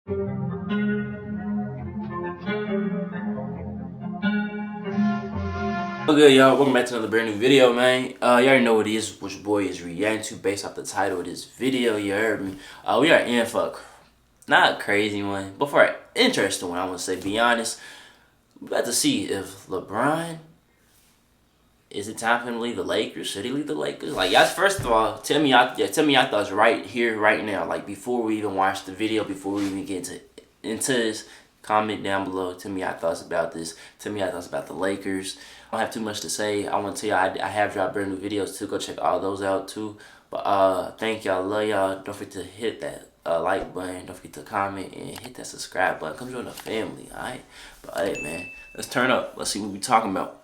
Good, y'all. Welcome back to another brand new video, man. You already know what it is, what your boy is reacting to based off the title of this video. You heard me. We are in for not a crazy one, but for an interesting one. I want to say, be honest. We're about to see if LeBron, is it time for him to leave the Lakers? Should he leave the Lakers? Like, y'all, first of all, tell me y'all thoughts right here, right now. Like, before we even watch the video, before we even get into this, comment down below. Tell me your thoughts about this. Tell me your thoughts about the Lakers. I don't have too much to say. I want to tell y'all I have dropped brand new videos too. Go check all those out too. But thank y'all. Love y'all. Don't forget to hit that like button. Don't forget to comment and hit that subscribe button. Come join the family, alright? But hey, man, let's turn up. Let's see what we talking about.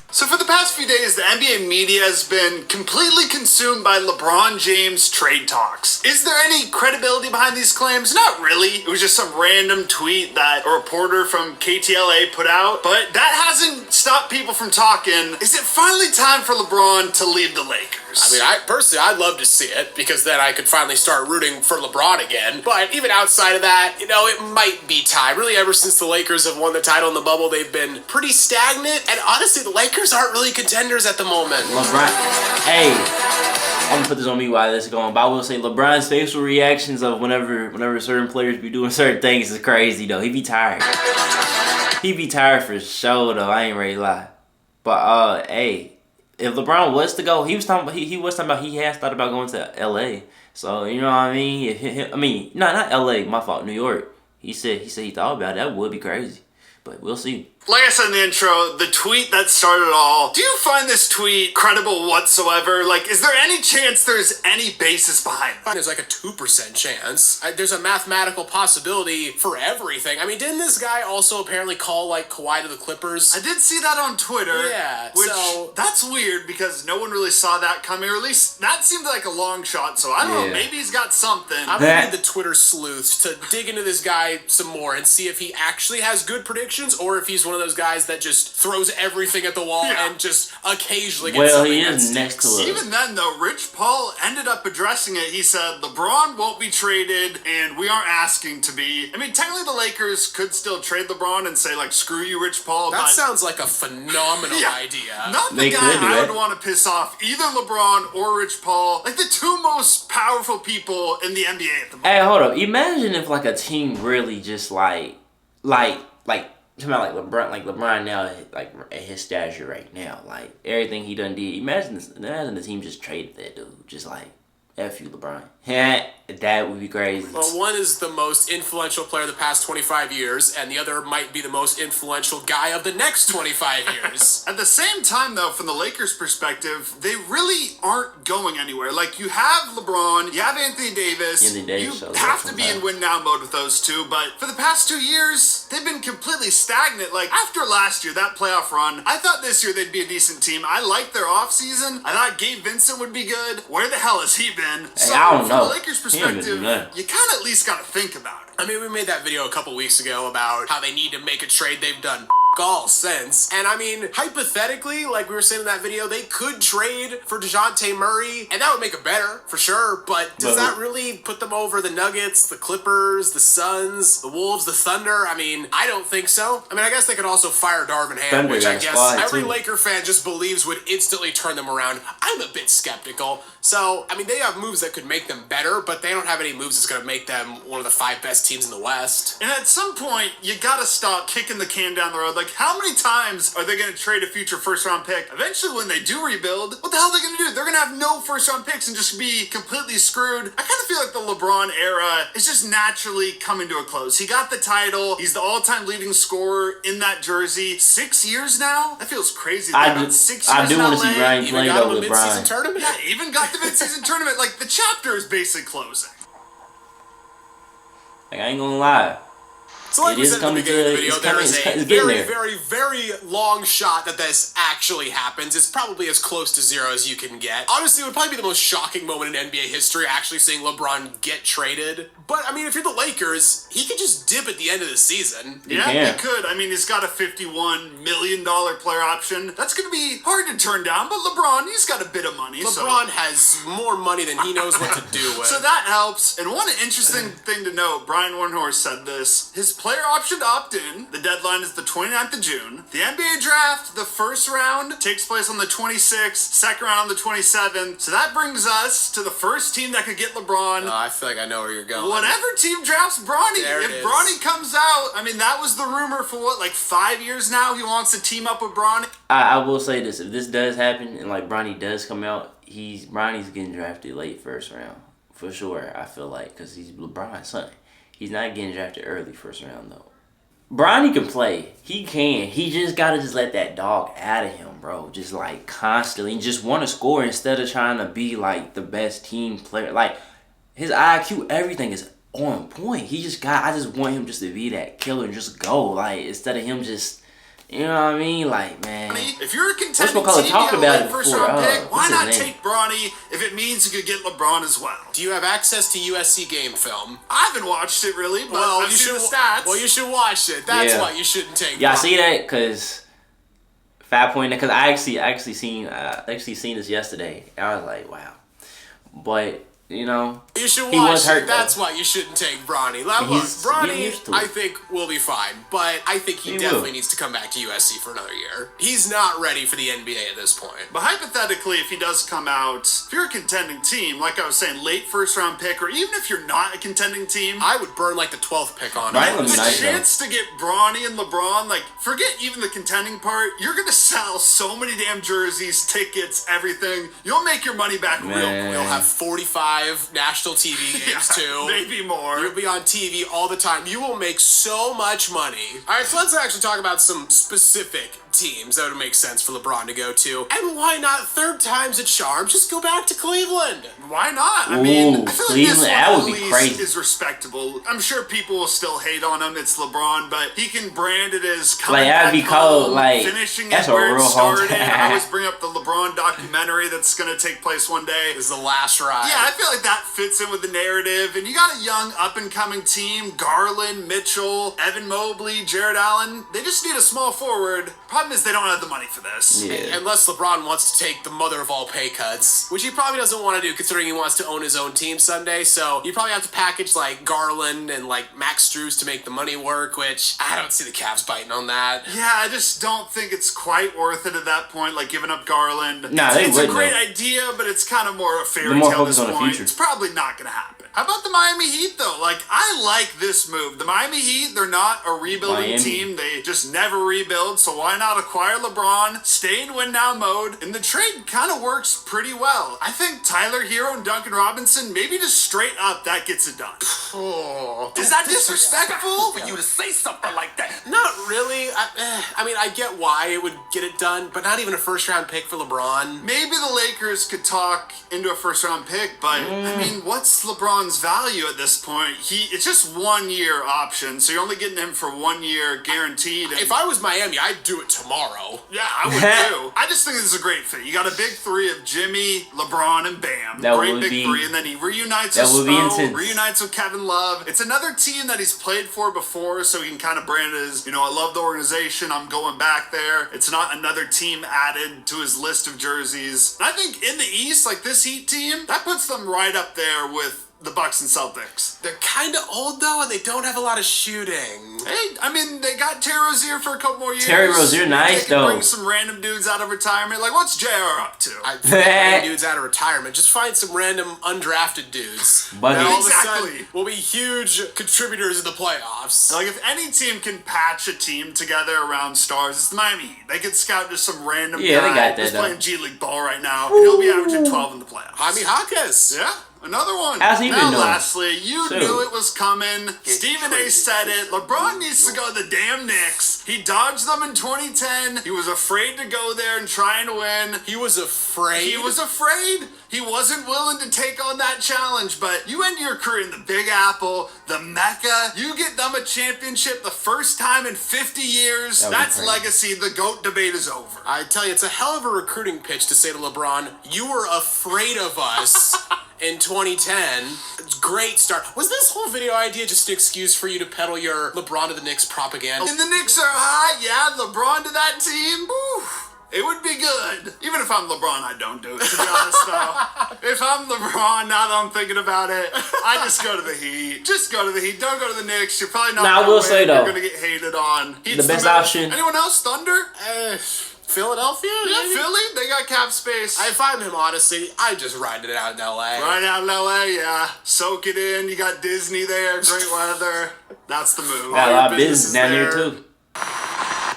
So for the past few days, the NBA media has been completely consumed by LeBron James trade talks. Is there any credibility behind these claims? Not really. It was just some random tweet that a reporter from KTLA put out, but that hasn't stopped people from talking. Is it finally time for LeBron to leave the Lakers? I mean, I'd love to see it, because then I could finally start rooting for LeBron again. But even outside of that, you know, it might be time. Really, ever since the Lakers have won the title in the bubble, they've been pretty stagnant. And honestly, the Lakers aren't really contenders at the moment. LeBron, hey, I'm gonna put this on me while this is going. But I will say LeBron's facial reactions of whenever certain players be doing certain things is crazy though. He be tired. He be tired for sure though. I ain't ready to lie. But hey. If LeBron was to go, he was talking about he has thought about going to LA. So you know what I mean? Not LA, my fault, New York. He said he thought about it. That would be crazy. But we'll see. Like I said in the intro, the tweet that started it all, do you find this tweet credible whatsoever? Like, is there any chance there's any basis behind it? There's like a 2% chance. There's a mathematical possibility for everything. I mean, didn't this guy also apparently call, like, Kawhi to the Clippers? I did see that on Twitter. Yeah, which, so that's weird because no one really saw that coming, or at least that seemed like a long shot, so I don't know, maybe he's got something. I'm gonna need the Twitter sleuths to dig into this guy some more and see if he actually has good predictions, or if he's one of those guys that just throws everything at the wall and just occasionally gets something he that is next to us. Even then, though, Rich Paul ended up addressing it. He said, LeBron won't be traded, and we aren't asking to be. I mean, technically the Lakers could still trade LeBron and say, like, screw you, Rich Paul. That sounds like a phenomenal idea. Not the guy I would want to piss off, either LeBron or Rich Paul. Like, the two most powerful people in the NBA at the moment. Hey, hold up. Imagine if, like, a team really just, like talking about like LeBron now, like at his stature right now, like everything he done did. Imagine the team just traded that dude, just like F you, LeBron. That would be crazy. Well, one is the most influential player of the past 25 years, and the other might be the most influential guy of the next 25 years. At the same time, though, from the Lakers' perspective, they really aren't going anywhere. Like, you have LeBron, you have Anthony Davis. You have to be in win-now mode with those two, but for the past 2 years, they've been completely stagnant. Like, after last year, that playoff run, I thought this year they'd be a decent team. I liked their offseason. I thought Gabe Vincent would be good. Where the hell has he been? So, I don't know. From the Lakers' perspective, you kind of at least got to think about it. I mean, we made that video a couple weeks ago about how they need to make a trade. They've done all since. And I mean, hypothetically, like we were saying in that video, they could trade for DeJounte Murray, and that would make it better, for sure. But does that really put them over the Nuggets, the Clippers, the Suns, the Wolves, the Thunder? I mean, I don't think so. I mean, I guess they could also fire Darvin Ham, which I guess every Laker fan just believes would instantly turn them around. I'm a bit skeptical. So, I mean, they have moves that could make them better, but they don't have any moves that's going to make them one of the 5 best teams in the West. And at some point, you got to stop kicking the can down the road. Like, how many times are they going to trade a future first-round pick? Eventually, when they do rebuild, what the hell are they going to do? They're going to have no first-round picks and just be completely screwed. I kind of feel like the LeBron era is just naturally coming to a close. He got the title. He's the all-time leading scorer in that jersey. 6 years now? That feels crazy. I do want to see Ryan play though with Brian. Yeah, even got the mid-season tournament. Like, the chapter is basically closing. Like, I ain't gonna lie. So like it we is said at the coming beginning of the to. video, It's there coming. is a It's getting very, there. very, very long shot that this actually happens. It's probably as close to zero as you can get. Honestly, it would probably be the most shocking moment in NBA history, actually seeing LeBron get traded. But, I mean, if you're the Lakers, he could just dip at the end of the season. Yeah, he could. I mean, he's got a $51 million player option. That's going to be hard to turn down, but LeBron, he's got a bit of money. LeBron has more money than he knows what to do with. So that helps. And one interesting thing to note, Brian Windhorst said this, his player option to opt in, the deadline is the 29th of June. The NBA draft, the first round, takes place on the 26th, second round on the 27th. So that brings us to the first team that could get LeBron. I feel like I know where you're going. Whatever team drafts Bronny. If Bronny comes out, I mean, that was the rumor for what, like 5 years now? He wants to team up with Bronny. I will say this: if this does happen and like Bronny does come out, Bronny's getting drafted late first round for sure. I feel like because he's LeBron's son. He's not getting drafted early first round though. Bronny can play. He can. He just gotta just let that dog out of him, bro. Just like constantly, and just want to score instead of trying to be like the best team player. Like his IQ, everything is on point. I just want him just to be that killer and just go. Like instead of him just, you know what I mean? Like, man. If you're a contending team, you talked have about a it first before. round pick, why not name? take Bronny if it means you could get LeBron as well? Do you have access to USC game film? I haven't watched it really, but I've seen the stats. Well, you should watch it. That's why you shouldn't take Yeah, I Bronny. see that because 5 point. Because I actually seen this yesterday. And I was like, wow. But you know, you should he watch was hurt. it. That's why you shouldn't take Bronny. Look, Bronny, I think will be fine, but I think he definitely needs to come back to USC for another year. He's not ready for the NBA at this point. But hypothetically, if he does come out, if you're a contending team, like I was saying, late first round pick, or even if you're not a contending team, I would burn like the 12th pick on him. The chance to get Bronny and LeBron, like forget even the contending part, you're gonna sell so many damn jerseys, tickets, everything. You'll make your money back real quick. You'll have 45 national TV games too. Maybe more. You'll be on TV all the time. You will make so much money. All right, so let's actually talk about some specific teams that would make sense for LeBron to go to. And why not, third time's a charm, just go back to Cleveland? Why not? I mean, I feel like this one at would be crazy. Is respectable. I'm sure people will still hate on him. It's LeBron, but he can brand it as coming back home, finishing it where it started. I always bring up the LeBron documentary that's going to take place one day. This is the last ride. Yeah, I feel like that fits in with the narrative. And you got a young up-and-coming team. Garland, Mitchell, Evan Mobley, Jared Allen. They just need a small forward. Problem is they don't have the money for this. Yeah. Unless LeBron wants to take the mother of all pay cuts, which he probably doesn't want to do considering he wants to own his own team someday. So you probably have to package like Garland and like Max Strus to make the money work, which I don't see the Cavs biting on that. Yeah, I just don't think it's quite worth it at that point, like giving up Garland. Nah, it's a great idea, but it's kind of more a fairy tale at this point. It's probably not going to happen. How about the Miami Heat, though? Like, I like this move. The Miami Heat, they're not a rebuilding team. They just never rebuild, so why not acquire LeBron, stay in win-now mode, and the trade kind of works pretty well. I think Tyler Hero and Duncan Robinson, maybe just straight up, that gets it done. Oh, is that disrespectful for you to say something like that? Not really. I mean, I get why it would get it done, but not even a first-round pick for LeBron. Maybe the Lakers could talk into a first-round pick, but, I mean, what's LeBron's value at this point? It's just 1 year option, so you're only getting him for 1 year guaranteed. If I was Miami, I'd do it tomorrow. Yeah, I would too. I just think this is a great fit. You got a big three of Jimmy, LeBron, and Bam. Great big three, and then he reunites with Spo, reunites with Kevin Love. It's another team that he's played for before, so he can kind of brand it as, I love the organization, I'm going back there. It's not another team added to his list of jerseys. And I think in the East, like this Heat team, that puts them right up there with the Bucks and Celtics. They're kind of old, though, and they don't have a lot of shooting. Hey, I mean, they got Terry Rozier for a couple more years. Terry Rozier, nice, they can bring some random dudes out of retirement. Like, what's JR up to? Random dudes out of retirement. Just find some random undrafted dudes. But all of a sudden will be huge contributors in the playoffs. Like, if any team can patch a team together around stars, it's the Miami Heat. They could scout just some random guy who's playing G League ball right now, and he'll be averaging 12 in the playoffs. Jaime Jaquez. Yeah. Another one. How's he been doing? Lastly, you knew it was coming. Stephen A. said it. LeBron needs to go to the damn Knicks. He dodged them in 2010. He was afraid to go there and try and win. He was afraid? He was afraid. He wasn't willing to take on that challenge, but you end your career in the Big Apple, the Mecca. You get them a championship the first time in 50 years. That's legacy. The GOAT debate is over. I tell you, it's a hell of a recruiting pitch to say to LeBron, you were afraid of us in 2010. Great start. Was this whole video idea just an excuse for you to peddle your LeBron to the Knicks propaganda? And the Knicks are hot. Yeah, LeBron to that team. Woo. It would be good. Even if I'm LeBron, I don't do it, to be honest, though. If I'm LeBron, now that I'm thinking about it, I just go to the Heat. Just go to the Heat. Don't go to the Knicks. You're probably not going to win. I will say, though, you're going to get hated on. Heat's the best option. Anyone else? Thunder? Philadelphia? Yeah, maybe? Philly. They got cap space. If I'm him, honestly, I just ride it out in L.A. Ride out in L.A., yeah. Soak it in. You got Disney there. Great weather. That's the move. Got a lot of business down here, too.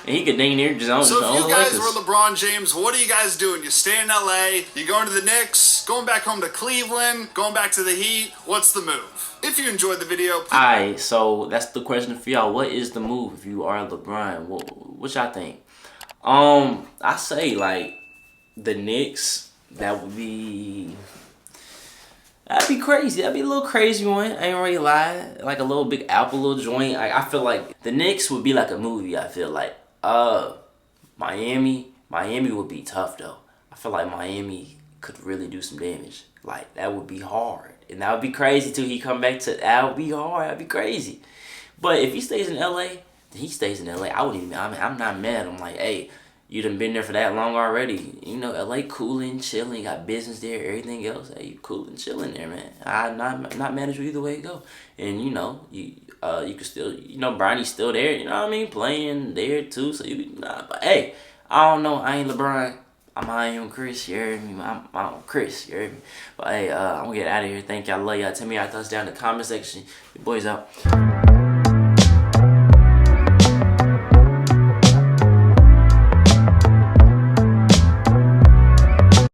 And he could dang near his own. So if you guys were LeBron James, what are you guys doing? You stay in LA, you going to the Knicks, going back home to Cleveland, going back to the Heat. What's the move? If you enjoyed the video, alright, so that's the question for y'all. What is the move if you are LeBron? What y'all think? I say like the Knicks. That'd be crazy. That'd be a little crazy one. I ain't really lie. Like a little Big Apple, little joint. Like I feel like the Knicks would be like a movie. I feel like Miami would be tough though. I feel like Miami could really do some damage. Like that would be hard, and that would be crazy too. He come back to that would be hard. That'd be crazy. But if he stays in LA, then he stays in LA. I wouldn't even. I mean, I'm not mad. I'm like, hey, you done been there for that long already. You know, LA cooling, chilling, got business there, everything else. Hey, you cooling, chilling there, man. I'm not mad at you either way it go. And you know, you could still, you know, Bronny's still there. You know what I mean? Playing there too. So you, but hey, I don't know. I ain't LeBron. I am Chris. You heard me? I'm Chris. You heard me? But hey, I'm gonna get out of here. Thank y'all. Love y'all. Tell me your thoughts down in the comment section. Your boys out.